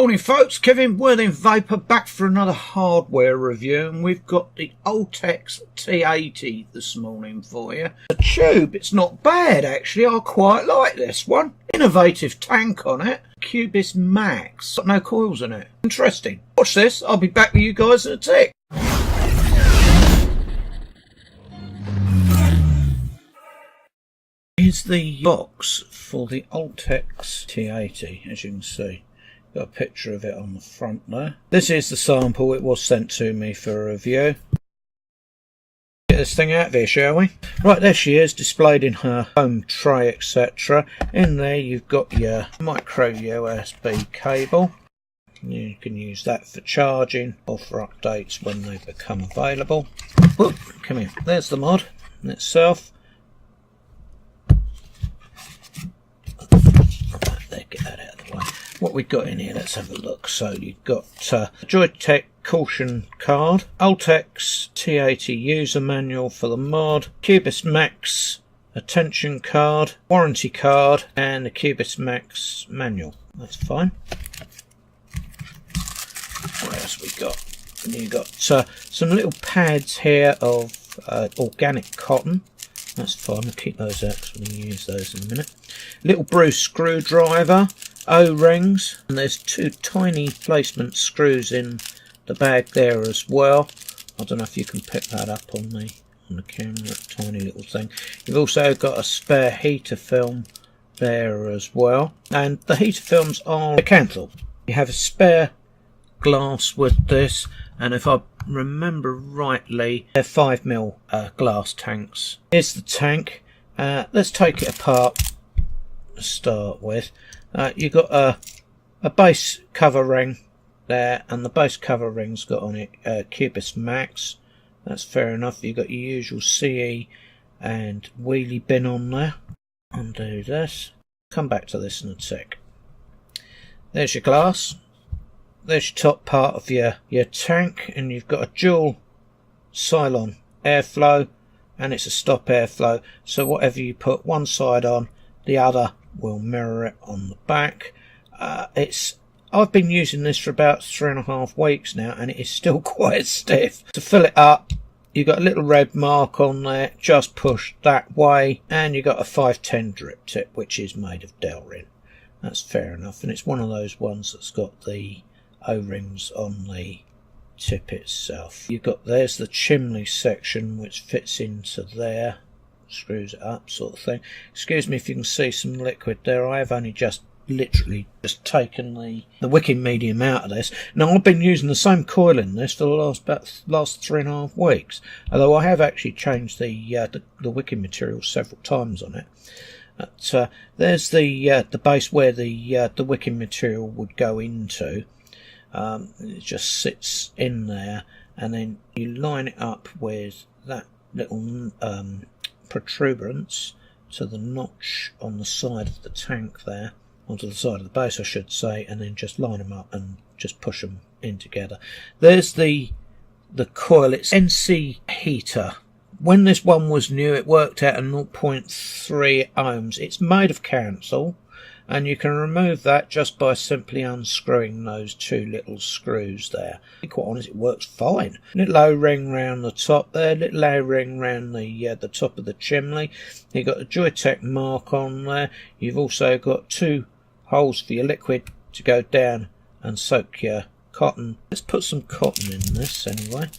Morning folks, Kevin Worthing Vaper back for another hardware review, and we've got the Ultex T80 this morning for you. The tube, it's not bad actually, I quite like this one. Innovative tank on it, CUBIS Max, got no coils in it. Interesting. Watch this, I'll be back with you guys in a tick. Here's the box for the Ultex T80, as you can see. Got a picture of it on the front there. This is the sample. It was sent to me for a review. Get this thing out of here, shall we? Right, there she is, displayed in her home tray, etc. In there you've got your micro USB cable. You can use that for charging or for updates when they become available. Whoop, come here. There's the mod in itself. There, get that out of the way. What we've got in here, let's have a look. So you've got Joyetech caution card, Ultex T80 user manual for the mod, CUBIS Max attention card, warranty card, and the CUBIS Max manual. That's fine. What else we got? You've got some little pads here of organic cotton. That's fine, we'll keep those out because we're going to use those in a minute. Little Bruce screwdriver, O-rings, and there's two tiny placement screws in the bag there as well. I don't know if you can pick that up on the camera, that tiny little thing. You've also got a spare heater film there as well, and the heater films are mechanical. You have a spare glass with this, and if I remember rightly, they're 5mm glass tanks. Here's the tank. Let's take it apart to start with. You've got a base cover ring there, and the base cover ring's got on it CUBIS Max. That's fair enough. You've got your usual CE and wheelie bin on there. Undo this. Come back to this in a tick. There's your glass. There's your top part of your tank, and you've got a dual Cylon airflow, and it's a stop airflow, so whatever you put one side on, the other will mirror it on the back. I've been using this for about 3.5 weeks now, and it is still quite stiff. To fill it up, you've got a little red mark on there, just push that way, and you've got a 510 drip tip, which is made of Delrin. That's fair enough, and it's one of those ones that's got the O-rings on the tip itself. You've got, there's the chimney section which fits into there, screws it up sort of thing. Excuse me if you can see some liquid there. I have only literally just taken the wicking medium out of this. Now I've been using the same coil in this for the last 3.5 weeks, although I have actually changed the wicking material several times on it. But there's the base where the wicking material would go into. It just sits in there, and then you line it up with that little protuberance to the notch on the side of the tank there, onto the side of the base I should say, and then just line them up and just push them in together. There's the coil. It's NC heater. When this one was new, it worked out at 0.3 ohms. It's made of cancel, and you can remove that just by simply unscrewing those two little screws there. To be quite honest, it works fine. Little O-ring round the top there, little O-ring round the top of the chimney. You've got a Joyetech mark on there. You've also got two holes for your liquid to go down and soak your cotton. Let's put some cotton in this anyway.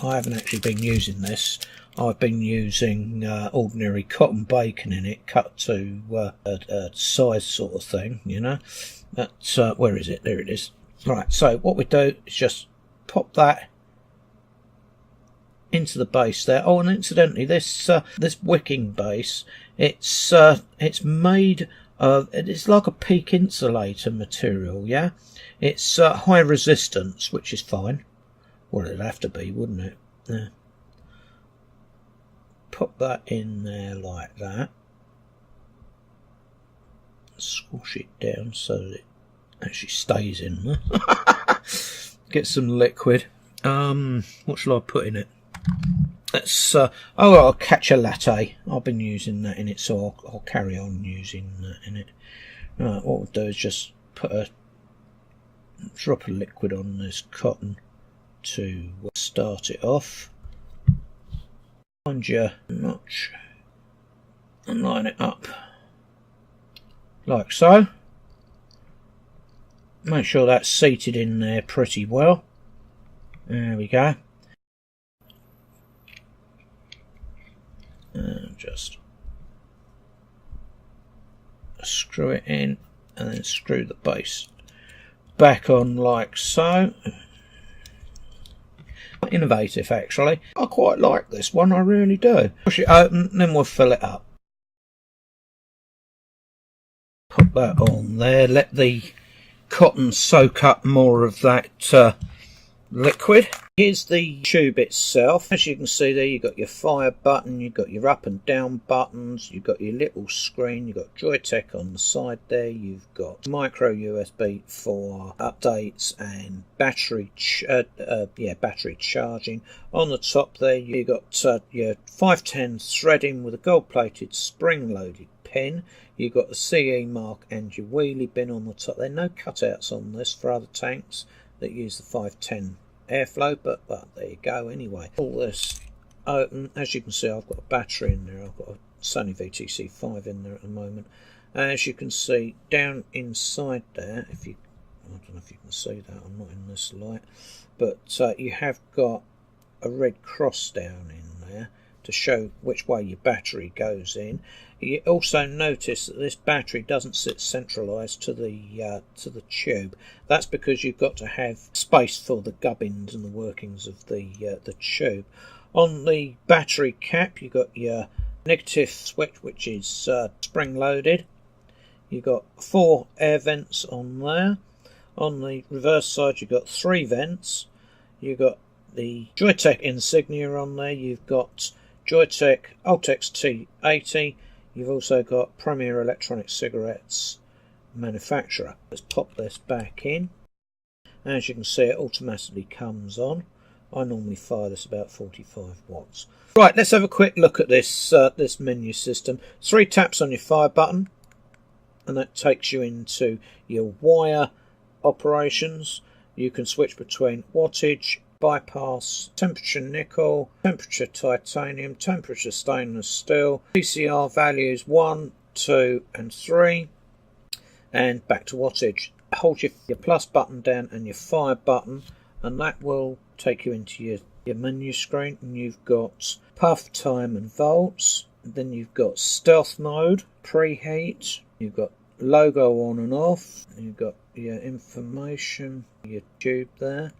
I haven't actually been using this. I've been using ordinary cotton bacon in it, cut to a size sort of thing, you know. That's where is it? There it is. Right, so what we do is just pop that into the base there. Oh, and incidentally, this wicking base, it's made of, it's like a peak insulator material, yeah. It's high resistance, which is fine. Well, it'd have to be, wouldn't it? Yeah. Pop that in there like that. Squash it down so that it actually stays in there. Get some liquid. What shall I put in it? Let's I'll catch a latte. I've been using that in it, so I'll carry on using that in it. Right, what we'll do is just put a drop a liquid on this cotton to start it off. Find your notch and line it up like so. Make sure that's seated in there pretty well. There we go. And just screw it in and then screw the base back on like so. Innovative, actually. I quite like this one, I really do. Push it open, then we'll fill it up. Put that on there, let the cotton soak up more of that liquid. Here's the tube itself. As you can see there, you've got your fire button, you've got your up and down buttons, you've got your little screen, you've got Joyetech on the side there, you've got micro USB for updates and battery charging. On the top there, you've got your 510 threading with a gold-plated spring-loaded pin. You've got the CE mark and your wheelie bin on the top. There are no cutouts on this for other tanks that use the 510 airflow, but there you go anyway. All this open. As you can see, I've got a battery in there. I've got a Sony VTC5 in there at the moment. As you can see down inside there, I don't know if you can see that, I'm not in this light, but you have got a red cross down in there to show which way your battery goes in. You also notice that this battery doesn't sit centralised to the tube. That's because you've got to have space for the gubbins and the workings of the tube. On the battery cap, you've got your negative switch, which is spring loaded. You've got 4 air vents on there. On the reverse side, you've got 3 vents. You've got the Joyetech insignia on there. You've got Joyetech Ultex T80. You've also got Premier Electronic Cigarettes manufacturer. Let's pop this back in. As you can see, it automatically comes on. I normally fire this about 45 watts. Right, let's have a quick look at this this menu system. 3 taps on your fire button, and that takes you into your wire operations. You can switch between wattage, bypass, temperature nickel, temperature titanium, temperature stainless steel, PCR values 1, 2 and 3, and back to wattage. Hold your plus button down and your fire button, and that will take you into your menu screen, and you've got puff time and volts. Then you've got stealth mode, preheat, you've got logo on and off, you've got your information, your tube there,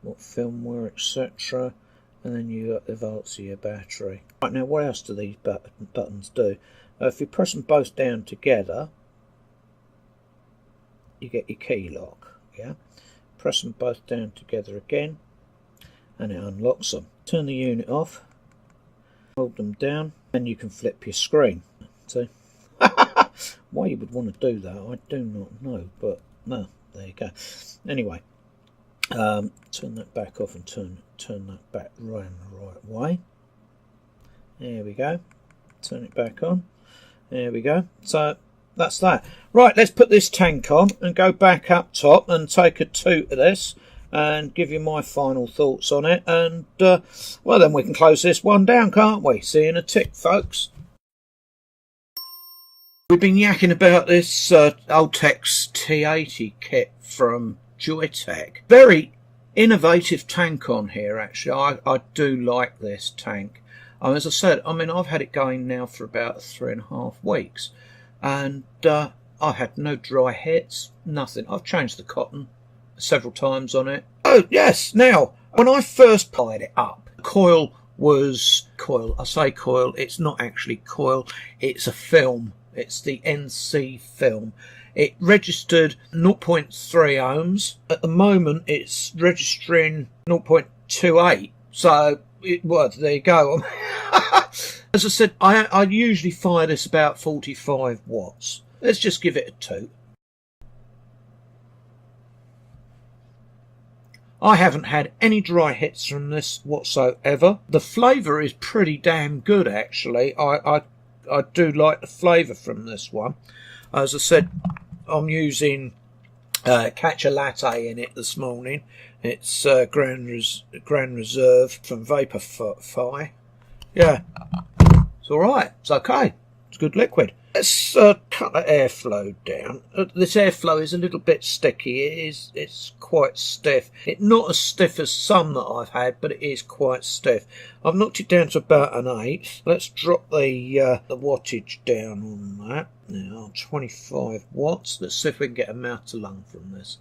what firmware, etc. And then you got the volts of your battery. Right, now what else do these buttons do? If you press them both down together, you get your key lock. Yeah, press them both down together again, and it unlocks them. Turn the unit off, hold them down, and you can flip your screen. See? Why you would want to do that, I do not know, but no, there you go. Anyway. Turn that back off and turn that back round the right way. There we go. Turn it back on. There we go. So that's that. Right, let's put this tank on and go back up top and take a toot of this and give you my final thoughts on it. And well, then we can close this one down, can't we? See you in a tick, folks. We've been yakking about this Ultex T80 kit from Joyetech. Very innovative tank on here, actually. I do like this tank. As I said, I've had it going now for about 3.5 weeks, and I've had no dry hits, nothing. I've changed the cotton several times on it. Oh yes, now when I first fired it up, coil was coil. I say coil, it's not actually coil, it's a film. It's the NC film. It registered 0.3 ohms. At the moment, it's registering 0.28. So, well, there you go. As I said, I usually fire this about 45 watts. Let's just give it a toot. I haven't had any dry hits from this whatsoever. The flavour is pretty damn good, actually. I do like the flavour from this one. As I said, I'm using catch a latte in it this morning. It's Grand Reserve from Vaper. Yeah, it's alright, it's okay, it's good liquid. Let's cut the airflow down. This airflow is a little bit sticky. It's quite stiff. It's not as stiff as some that I've had, but it is quite stiff. I've knocked it down to about an 1/8. Let's drop the wattage down on that. Now 25 watts. Let's see if we can get a mouth to lung from this.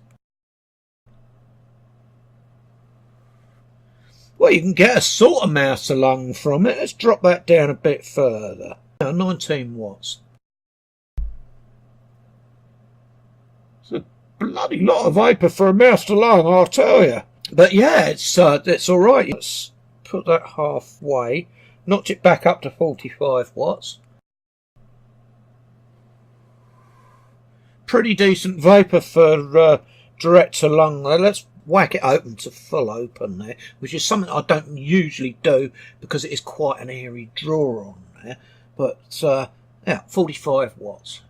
Well, you can get a sort of mouth to lung from it. Let's drop that down a bit further. Now 19 watts. Bloody lot of vapour for a mouse to lung, I'll tell you. But yeah, it's all right. Let's put that halfway. Knocked it back up to 45 watts. Pretty decent vapour for direct to lung there. Let's whack it open to full open there, which is something I don't usually do because it is quite an airy draw on there. But yeah, 45 watts.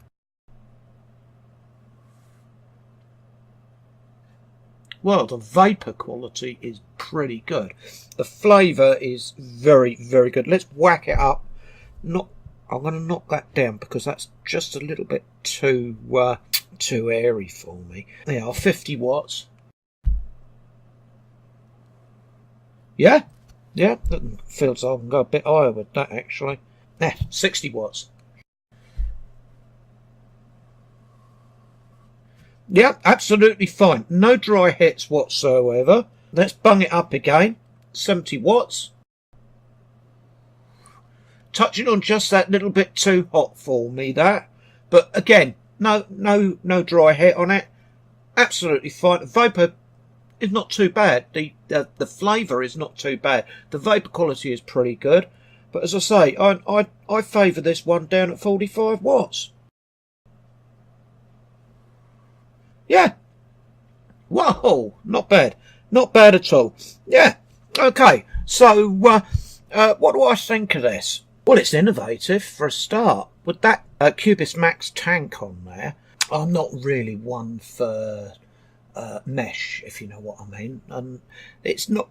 Well, the vapour quality is pretty good. The flavour is very, very good. Let's whack it up. I'm going to knock that down because that's just a little bit too airy for me. They are 50 watts. Yeah, that feels I can go a bit higher with that actually. Yeah, 60 watts. Yeah, absolutely fine. No dry hits whatsoever. Let's bung it up again. 70 watts. Touching on just that little bit too hot for me, that. But again, no dry hit on it. Absolutely fine. The vapour is not too bad. The flavour is not too bad. The vapour quality is pretty good. But as I say, I favour this one down at 45 watts. Yeah. Whoa, not bad. Not bad at all. Yeah. Okay. So, what do I think of this? Well, it's innovative for a start. With that CUBIS Max tank on there, I'm not really one for mesh, if you know what I mean. It's not.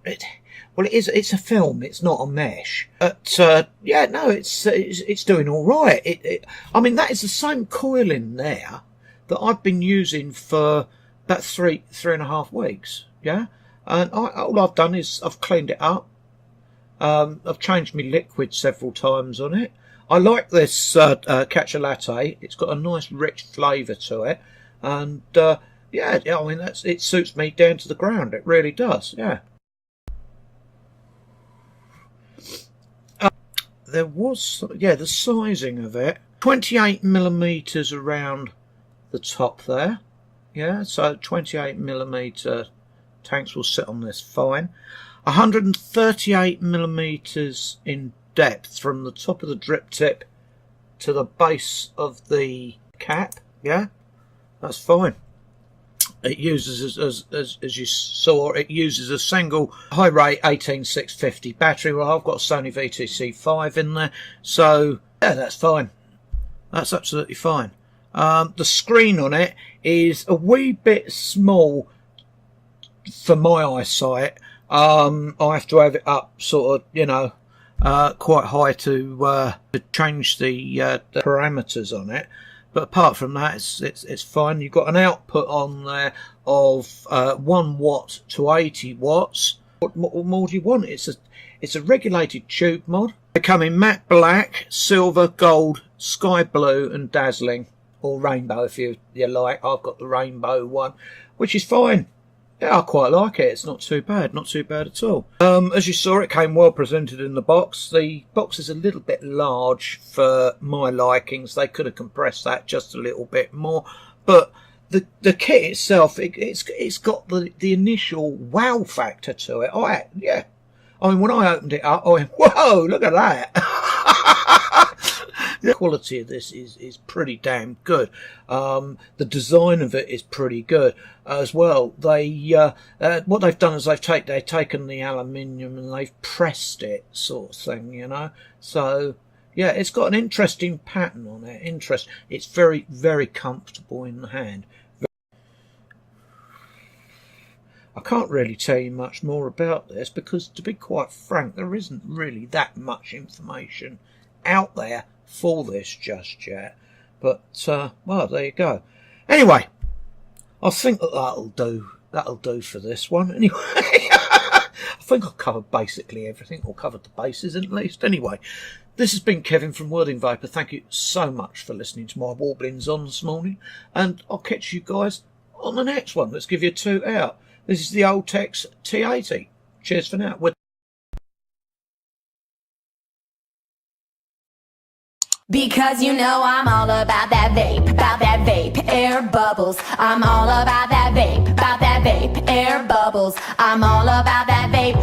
Well, it is. It's a film. It's not a mesh. But yeah, no, it's doing all right. I mean, that is the same coil in there that I've been using for about three and a half weeks. Yeah, and all I've done is I've cleaned it up. I've changed my liquid several times on it. I like this catch a latte. It's got a nice rich flavour to it, and yeah, I mean it suits me down to the ground. It really does. Yeah. There was the sizing of it. 28mm around the top there. Yeah, so 28mm tanks will sit on this fine. 138mm in depth from the top of the drip tip to the base of the cap. Yeah, that's fine. It uses, as you saw, it uses a single high rate 18650 battery. Well, I've got a Sony VTC5 in there, so yeah, that's fine. That's absolutely fine. The screen on it is a wee bit small for my eyesight. I have to have it up sort of, you know, quite high to change the parameters on it. But apart from that, it's fine. You've got an output on there of 1 watt to 80 watts. What more do you want? It's a regulated tube mod. They come in matte black, silver, gold, sky blue, and dazzling, or rainbow if you like. I've got the rainbow one, which is fine. Yeah, I quite like it. It's not too bad. Not too bad at all. As you saw, it came well presented in the box. The box is a little bit large for my likings. They could have compressed that just a little bit more. But the kit itself, it's got the initial wow factor to it. Yeah. I mean, when I opened it up, I went, whoa, look at that. The quality of this is pretty damn good. The design of it is pretty good as well. They what they've done is they've taken the aluminium and they've pressed it, sort of thing, you know. So yeah, it's got an interesting pattern on it. It's very, very comfortable in the hand. I can't really tell you much more about this because, to be quite frank, there isn't really that much information out there for this just yet. But, well, there you go. Anyway, I think that'll do for this one. Anyway, I think I've covered basically everything, or covered the bases at least. Anyway, this has been Kevin from Wording Vaper. Thank you so much for listening to my warblings on this morning, and I'll catch you guys on the next one. Let's give you 2 out. This is the Ultex T80. Cheers for now. Because you know I'm all about that vape, air bubbles. I'm all about that vape, air bubbles. I'm all about that vape,